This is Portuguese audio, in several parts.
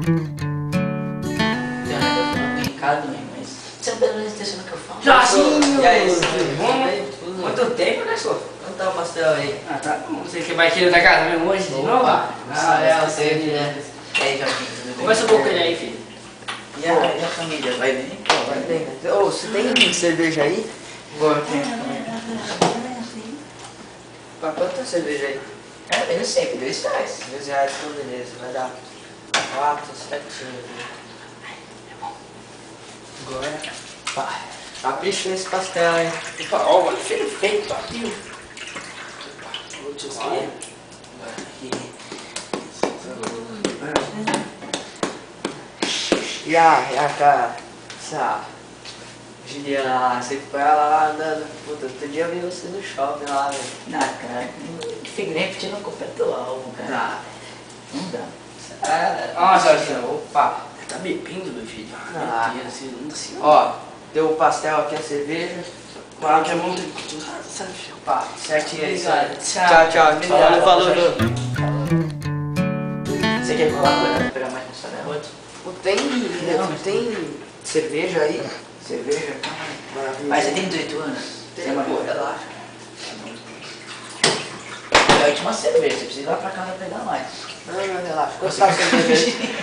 Mas você não precisa atenção no que eu falo. Jorginho! E aí, Muito tempo, né, senhor? onde tá o pastel aí? Ah, tá bom. Você que vai querer da casa mesmo hoje de novo? Ah, você, né? E aí, Jorginho, tudo bem? Conversa um pouco com ele aí, filho. E a família, vai bem? Vai bem, né? Ô, você tem cerveja aí? Agora tem. Pra quanta cerveja aí? É, vendo sempre, R$2. R$2, então beleza, vai dar 4, 7. Agora, pá, capricha nesse pastel, hein? Ó, olha, filho feito, tio. Putz, Olha. E a cara, essa Juliana, você foi lá andando, puta, outro dia eu vi você no shopping lá, velho. Não, cara, fica nem repetindo o completo cara. Ah, Não dá. Ó, Jorginho, opa. Tá bebendo, meu filho. Ah. Meu Deus, assim, ó, deu o pastel aqui, a cerveja. Claro que é muito. Sabe, Pá, certinho aí, Obrigado. cara. Tchau, tchau. Obrigado. Falou. Você quer colar pra pegar mais mussarela? Tem cerveja aí? Cerveja? Maravilha. Mas você tem 18 anos? Tem, Você é pô, relaxa. É a última cerveja, você precisa ir lá pra casa pegar mais. Não, relaxa. Quanto tá a cerveja aí?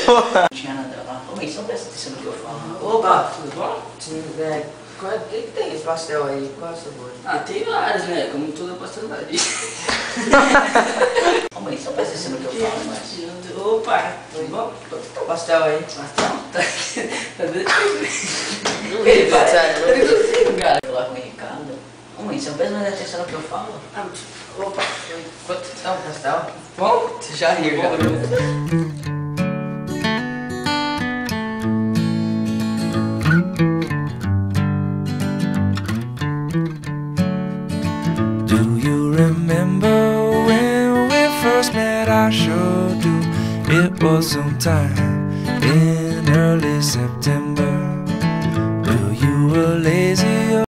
Não tinha nada lá. Ô, mas não presta atenção no que eu falo. Opa, tudo bom? sim, velho. O que tem esse pastel aí? Qual é o sabor? Ah, tem vários, né? Como toda pastelaria. Ô, mas não presta atenção no que eu falo, mas... Opa, tudo bom? Quanto tá o pastel aí? Pastel? Tá dando Ele tá sério, né? Reduzido, cara. Eu lá com o Ricardo. Ô, mãe, você não presta mais atenção no que eu falo? Opa, quanto tá o pastel? Bom? Você já riu, já. Do you remember when we first met? I sure do. It was sometime in early September. Well, you were lazy